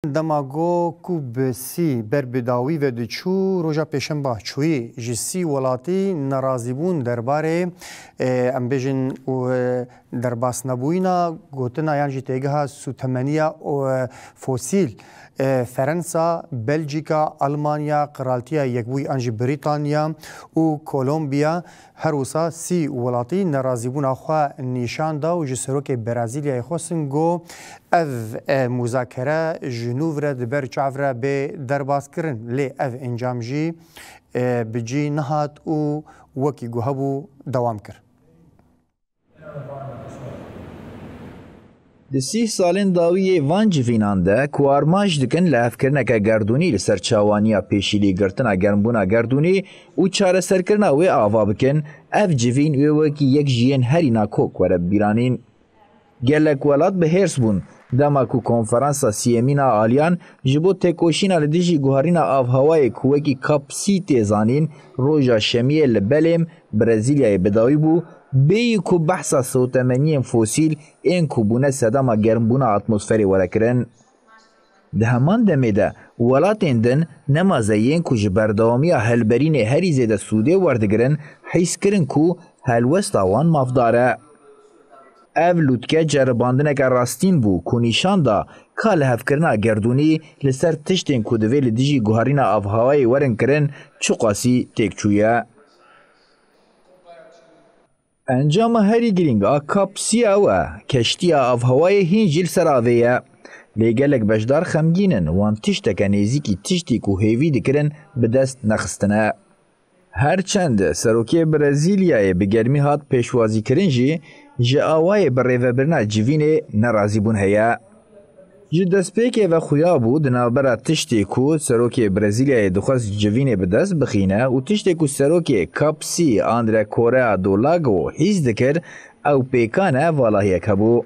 دماغو کو بسی بر بداوی و دچو روژا پیشنبه چوی جسی ولاتی ناراضی بون درباره ام بیژن و درباس نبوینا گوتنا یان جی تیگه سوتمنیا و فوسیل فرانسا، بلژیکا، آلمانیا، قرالتیا یکبوی انجی بریتانیا و کولومبیا هر وسا سی ولاتی ناراضی بون آخوا نشان دا و جسروک برازیلیا خواسن گو اف مذاکره جنوب را دبر چاور به درباس کرن لی اف انجام جی بجی نهات و وکی گوهبو دوام کرد. د 30 سالên dawiyê van civînan de ku armanc dikin li hevkirineke gerdûnî li ser çawaniya pêşîlîgirtina germbûna gerdûnî û çareserkirina wê ava bikin, ev civîn wê wekî yek jiyên herîna kok were bîranîn. Gelek welat bi hêrs bûn dema ku konferansa siyemîna aliyan ji bo têkoşîna li dijî guharîna avhewayê ku wekî COP30 tê zanîn roja şemiyê li Belém, Brezîlyayê bidawî bû, bêyî ku behsa sotemeniyên fosîl ên ku bûne sedema germbûna atmosferê werekirin. Di heman demê de welatên din nemazeyên ku ji berdewamiya helberînê herî zêde sûdê werdigirin hîs kirin ku helwesta wan mafdar e. Ev lûtke ceribandineke rastîn bû ku nîşan da ka li hevkirina gerdûnî li ser tiştên ku divê li dijî guharîna avhewayê werin kirin çi qasî têkçûye. Encama herî girîng a COP30 ew e, keştiya avhewayê hîn jî li ser avê ye. Lê gelek bejdar xemgîn in wan tişteke nêzîkî tiştî ku hêvî dikirin bi dest nexistine. Herçend serokê Brezîlyayê bi germî hat pêşwazîkirin jî ji awayê bi rêvebirina civînê nerazîbûn heye. Ji destpêkê ve xuya bû di navbera tiştê ku serokê Brezîlyayê dixwest civînê bi dest bixîne û tiştê ku serokê COP30 André Correa do Lago hîs dikir ew pêkan e valahiyek hebû.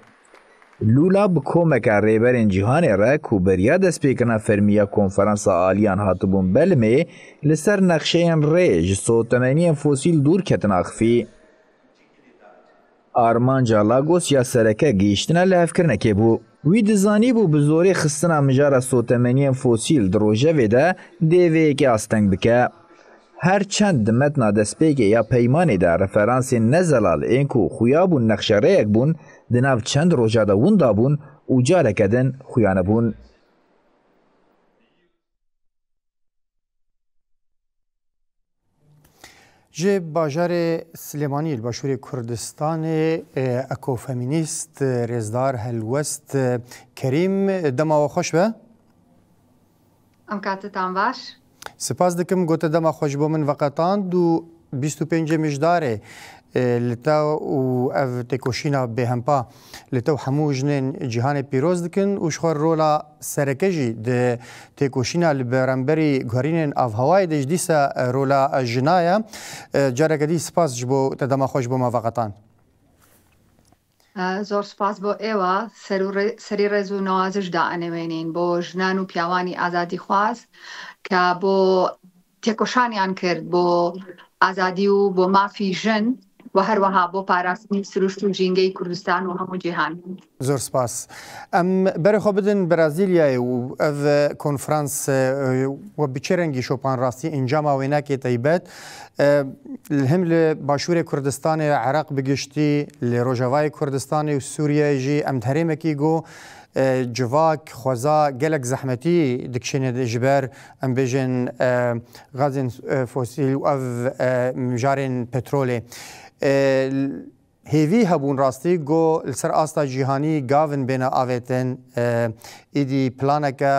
Lûla bi komeka rêberên cîhanê re ku beriya destpêkirina fermiya konferansa aliyan hatibûn Belmê li ser nexşeyên rê ji sotemeniyên fosîl dûr ketin axivî. Armanca Lagos ya sereke gihîştina li hevkirinekê bû. Wî dizanî bû bi zorê xistina mijara sotemeniyên fosîl di rojevê de dêveyekê asteng bike. Her çend di metna destpêkê ya peymanê de referansên nezelal ên ku xuya bûn nexşereyek bûn di nav çend roja de winda bûn û careke din xuya nebûn. Ji bajarê Silêmanî li başûrê Kurdistanê ekofemînîst rêzdar helwest Kerîm dema we xweş be? Em katitan baş. Spas dikim gote dema xweş bo min veqetand û 25 mijdarê li te û ev têkoşîna bêhempa li te û hemû jinên cîhanê pîroz dikin û ji xwe rola sereke jî di têkoşîna li beramberî guherînên avhewayê de ji dîsa rola jina ye. Careke dî spas ji bo te dema xweş bo me veqetan. Zor spas bo êwa serî rêz û nawazî ji daenêmênîn bo jinan û piyawanî azadî xwaz ke bo têkoşaniyan kir bo azadî û bo mafî jin و هر وها بۆ پاراستنی سروشت و ژینگەی کوردستان و هەموو جیهان. زۆر سپاس. ئەم بەرەخۆ بدن بەرازیلیایە و ئەv کۆنفرانس وە بچێرەنگی شۆپانڕاستی ئەنجاما وێناکێ تایبەت هەم لە باشوورێ کوردستانی عێراق بگشتی لە ڕۆژاوای کوردستانی و سووریای ژی ئەم هەرێمێکی گۆ civak xweza gelek zehmetî dikişîne ji ber em bêjin gazên fosîl û ev mijarên petrolê. Hêvî hebûn rastî got li ser asta cîhanî gavin bêne avêtin êdî planeke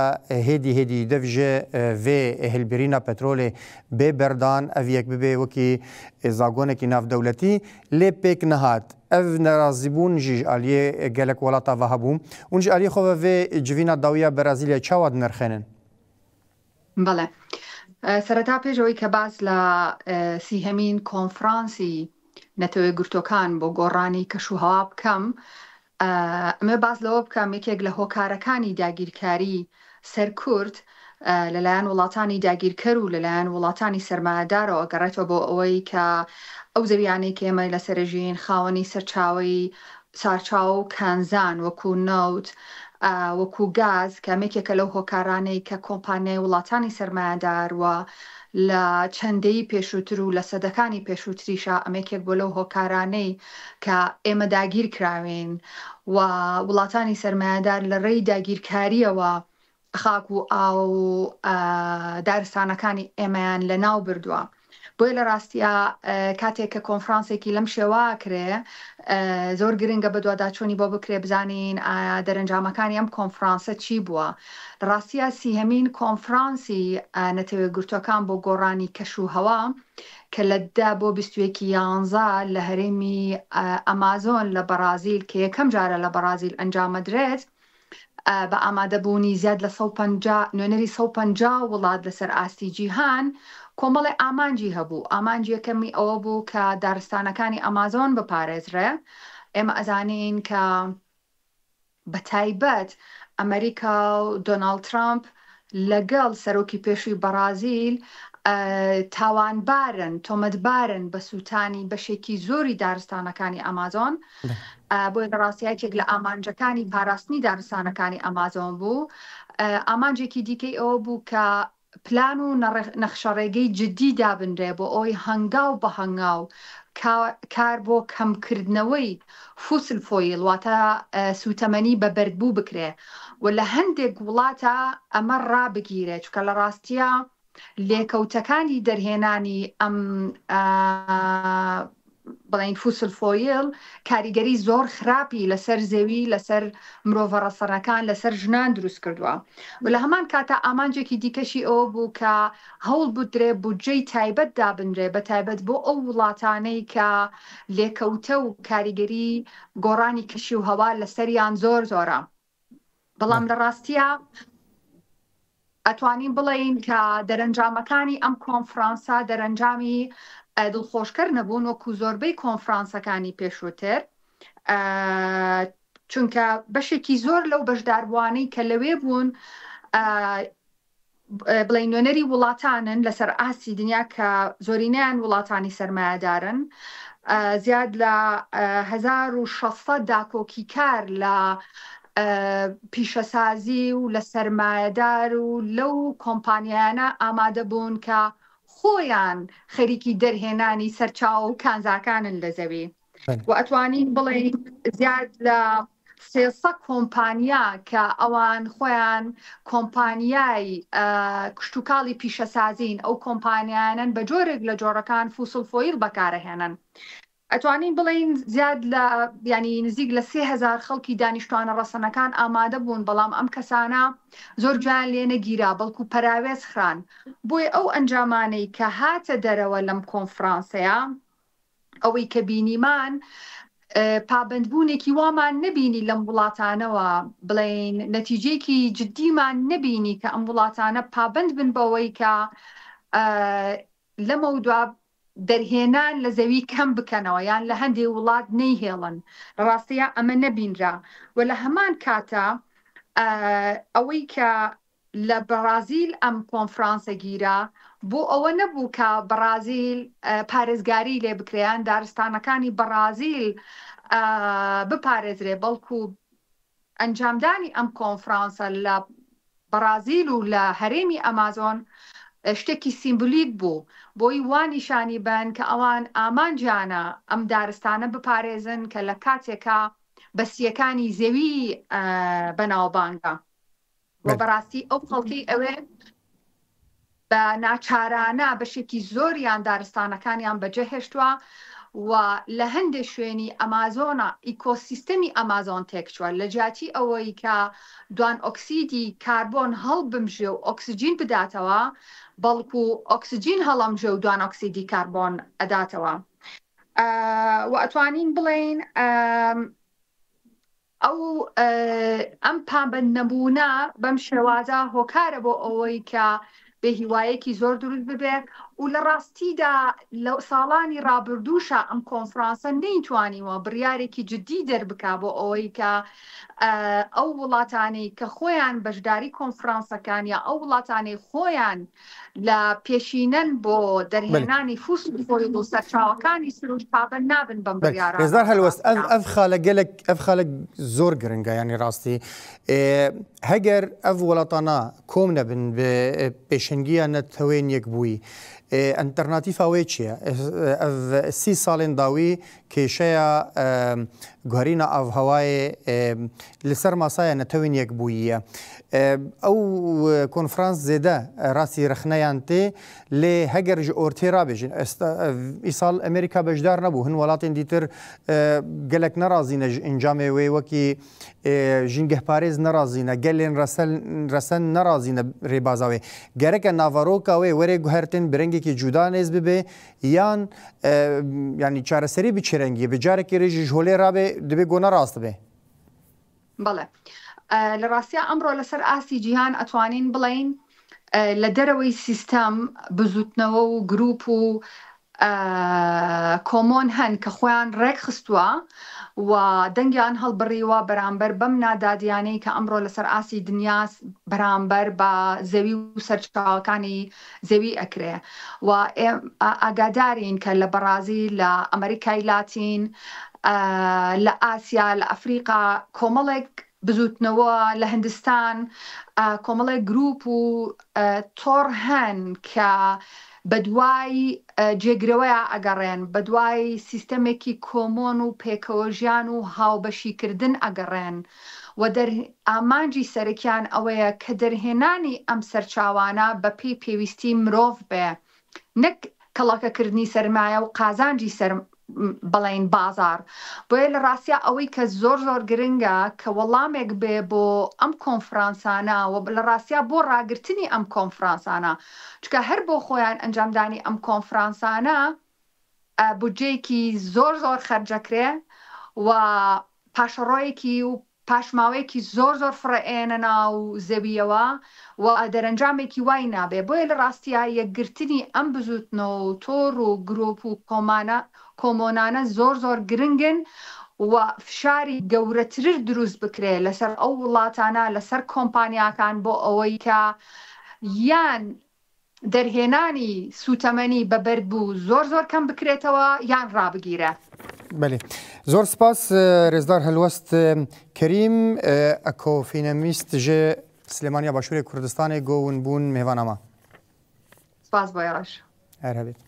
hêdî dev ji vê hilbirîna petrolê bê berdan ev yek bibe wekî zagonekî navdewletî lê pêk nehat. Ev nerazîbûn jî aliyê gelek welata ve hebûn hûn ji aliyê xwe vê civîna dawiya Brezîlyayê çawa dinirxênin? Bele. Sereta pêjewî ke baz la sîhemîn konferansî netewê girtokan bo goranî keşûhewa bikim em ê baz lewe bikim yekek li hokarekanî dagîrkarî ser Kurd لەلایەن وڵاتانی داگیرکەر و لەلایەن وڵاتانی سەرمایه‌دارەوە گەڕێتەوە بۆ ئەوەی کە ئەو زەویانەی کە ئێمە لەسەرژین خاوەنی سەرچاوی سارچاو و کانزان وەکو نەوت وەکو گاز کە مێکێکە لەو هۆکارانەی کە کۆمپانیای وڵاتانی سەرمایه‌دار وە لە چەندەی پێشووتر و لە سەدەکانی پێشووتریشە ئەمێکێک بۆ لەو هۆکارانەی کە ئێمە داگیر کراوین و وڵاتانی سەرمایه‌دار لە ڕێی داگیرکاریەوە خاک و ئاو دارستانەکانی ئێمەیان لە ناو بردووە. بۆیە لە ڕاستیە کاتێک کە کۆنفرانسێکی لەم شێوە کرێ زۆر گرنگە بە دوواداچوونی بۆ بکرێ بزانین دەرەنجامەکانی ئەم کۆنفرانسە چی بووە. لە ڕاستیە سیهەمین کۆنفرانسی نەتەوەیەک گرتوەکان بۆ گۆڕانی کەشوهەوا کە لە 10 بۆ 21 لە هەرێمی ئەمازۆن لە بەرازیل کە یەکەم جارە لە بەرازیل ئەنجامەدرێت بە ئامادەبوونی زیاد لە 150 وڵات لەسەر ئاستی جیهان کۆمەڵی ئامانجی هەبوو. ئامانجی یەکەمی ئەوە بوو کە دارستانەکانی ئەمازۆن بپارێزرێ. ئێمە ئەزانین کە بە تایبەت ئەمریکا و دۆناڵد ترامپ لەگەڵ سەرۆکی پێشووی بەرازیل تاوانبارن تۆمەتبارن بە سووتانی بەشێکی زۆری دارستانەکانی ئەمازۆن. بۆیە لە ڕاستیەکێک لە ئامانجەکانی پاراستنی دارستانەکانی ئەمازۆن بوو. ئامانجێکی دیکەی ئەوە بوو کە پلان و نەخشەڕێگەی جددی دابنرێ بۆ ئەوی هەنگاو بە هەنگاو کار بۆ کەمکردنەوەی فوسل فۆیل واتە سوتەمەنی بە بەردبوو بکرێ و لە هەندێک وڵاتە ئەمە ڕابگیرێت چکە لە ڕاستیە لێکەوتەکانی دەرهێنانی ئەم بڵین فوسل فۆیل کاریگەری زۆر خراپی لەسەر زەوی لەسەر مرۆڤە ڕەسەنەکان لەسەر ژنان دروست کردووە و لە هەمان کاتە ئامانجێکی دیکەشی ئەوە بوو کە هەوڵ بدرێ بودجەی تایبەت دابنرێ بە تایبەت بۆ ئەو وڵاتانەی کە لێکەوتە و کاریگەری گۆڕانی کەشی و هەوا لەسەریان زۆر زۆرە. بەڵام لە ڕاستیە ئەتوانین بڵین کە دەرەنجامەکانی ئەم کۆنفرانسە دەرەنجامی دڵخۆشکەر نەبوون وەکو زۆربەی کۆنفرانسەکانی پێشووتر چونکە بەشێکی زۆر لەو بەشداربووانەی کە لەوێ بوون بڵین نوێنەری وڵاتانن لەسەر ئاسی دنیا کە زۆرینیان وڵاتانی سەرمایه‌دارن زیاد لە 1600 داکۆکی کار لە پیشەسازی و لە سەرمایه‌دار و لەو کۆمپانیانە ئامادە بوون کە خۆیان خەریکی دەرهێنانی سەرچاو و کانزاکانن لە زەوی و ئەتوانین بڵێن زیاد لە 300 کۆمپانیا کە ئەوان خۆیان کۆمپانیای کشتتوکاڵی پیشەسازین ئەو کۆمپانیانن بە جۆرێک لە جۆرەکان فوسل فۆیل بەکارەهێنن. ئەتوانین بڵین زیاد لە ینی نزیک لە 3000 خەڵکی دانیشتوانە ڕەسەنەکان ئامادە بوون بەڵام ئەم کەسانە زۆر جوان لێ نەگیرا بەڵکو پەراوێز خران. بۆیە ئەو ئەنجامانەی کە هاتە دەرەوە لەم کۆنفرانسەیە ئەوەی کە بینیمان پابندبوونێکی وامان نەبینی لەم وڵاتانەوە بڵین نەتیجەیەکی جددیمان نەبینی کە ئەم وڵاتانە پابند بن بەوەی کە لەمە دوا دەرهێنان لە زەوی کەم بکەنەوە یان لە هەندێک وڵات نەیهێڵن. ڕاستیە ئەمە نەبینرا و لە هەمان کاتە ئەوەی کە لە بەرازیل ئەم کۆنفرانسە گیرا بۆ ئەوە نەبوو کە بەرازیل پارێزگاری لێ بکریان دارستانەکانی بەرازیل بپارێزرێ بەڵکو ئەنجامدانی ئەم کۆنفرانسە لە بەرازیل و لە هەرێمی ئەمازۆن شتێکی سیمبولیک بوو بۆی وانیشانی بن کە ئەوان ئامانجیانە ئەم دارستانە بپارێزن کە لە کاتێکە بەسیەکانی زەوی بەناوبانگە و بەڕاستی ئەو خەڵکی ئەوێ بە ناچارانە بەشێکی زۆریان دارستانەکانیان بەجێهێشتووە و لە هەندێک شوێنی ئەمازۆنە ئیکۆسیستەمی ئەمازۆن تێکچووە لە جیاتی ئەوەی کە دوان ئۆکسیدی کاربۆن هەڵبمژێ و ئۆکسجین بداتەوە بەڵکو ئۆکسجین هەڵەمژێ و دوان ئۆکسیدی کاربۆن ئەداتەوە و ئەتوانین بڵێن ئەم پابند نەبوونە بەم شێوازە هۆکارە بۆ ئەوەی کە بێهیوایەکی زۆر دروست ببێ و لە ڕاستیدا لە ساڵانی ڕابردووشە ئەم کۆنفرانسە نەیتوانیوە بڕیارێکی جدی دەربکا بۆ ئەوەی کە ئەو وڵاتانی کە خۆیان بەشداری کۆنفرانسەکان یا ئەو وڵاتانی خۆیان لە پێشینەن بۆ دەرهێنانی فوسڵی و سەرچاوەکانی سروش پابە نابن بەم بڕیارە. ڕێزدار هەلوەست ئەف خاڵە زۆر گرنگە ینی ڕاستی هەگەر ئەف وڵاتانە کۆم نەبن بە پێشنگیان نەتەوەین یەک بووی ئەلتەرناتیڤ ئەوەی چییە؟ 30 ساڵێن داوی کێشەیە گوهرینە ئاڤهەوایە لەسەر ماسایە نەتەوەین یەک بوویە. ئەو کۆنفرانس زێدە ڕاستی رەخنەیان تێ لێ هەگەر ژ ئۆرتێ ڕابێژین ئیساڵ ئەمریکا بەشدار نەبوو هەن وڵاتێن دیتر گەلک نەڕازینە ئەنجامێ وێ وەکی ژینگەهپارێز نەڕازینە گەلێن ڕەسەن نەڕازینە ڕێبازاوێ گەرەکە ناڤەڕۆکاوێ وەرێ گوهرتن برنگێکی جودا نێز ببێ یان ینی چارەسەری بچێرەنگی بجارێکی ڕێژی ژۆلێ ڕابێ دەبێ گۆنە ڕاست بێ. بەڵێ لە ڕاستیا ئەمڕۆ لەسەر ئاسی جیهان ئەتوانین بڵین لە دەرەوەی سیستەم بزوتنەوە و گروپ و کۆمۆن هەن کە خۆیان ڕێک خستووە و دەنگیان هەڵبڕیوە بەرامبەر بەم نادادیانەی کە ئەمڕۆ لەسەر ئاسی دنیا بەرامبەر بە زەوی و سەرچاوەکانی زەوی ئەکرێ و ئاگادارین کە لە بەرازیل لە ئەمریکای لاتین لە ئاسیا لە ئەفریقا کۆمەڵێک بزوتنەوە لە هندستان کۆمەڵێک گروپ و تۆڕ هەن کە بەدوای جێگرەوەیە ئەگەڕێن بەدوای سیستەمێکی کۆمۆن و پێکەوەژیان و هاوبەشیکردن ئەگەڕێن و ئامانجی سەرەکیان ئەوەیە کە دەرهێنانی ئەم سەرچاوانە بەپێی پێویستی مرۆڤ بێ نەک کەڵەکەکردنی سەرمایە و قازانجی بەڵێن بازار بۆیە لە ڕاستیا ئەوەی کە زۆر گرنگە کە وەڵامێک بێ بۆ ئەم کۆنفرانسانە و لە ڕاستیا بۆ ڕاگررتنی ئەم کۆنفرانسانە چکە هەر بۆ خۆیان ئەنجامدانی ئەم کۆنفرانسانە بودجەیەکی زۆر خەرجەکرێ و پاشەڕۆیەکی و پاشماوەیەکی زۆر فڕێنە ناو زەویەوە و دەرەنجامێکی وای نابێ بۆیە لە ڕاستیا یەکگرتنی ئەم بزوتنەوە و تۆڕ و گرۆپ و کۆمۆنانە زۆر گرنگن و فشاری گەورەتر دروست بکرێ لەسەر ئەو وڵاتانە لەسەر کۆمپانیاکان بۆ ئەوەی کە یان دەرهێنانی سوتەمەنی بەبەرد بوو زۆر کەم بکرێتەوە یان ڕابگیرە. بله زۆر سپاس ڕێزدار هەلوەست کەریم ئەکۆفینەمیست ژێ سلێمانیا باشووری کوردستانی گۆون بوون میێوانەما. سپاس بۆ یاش. هەر هەبێت.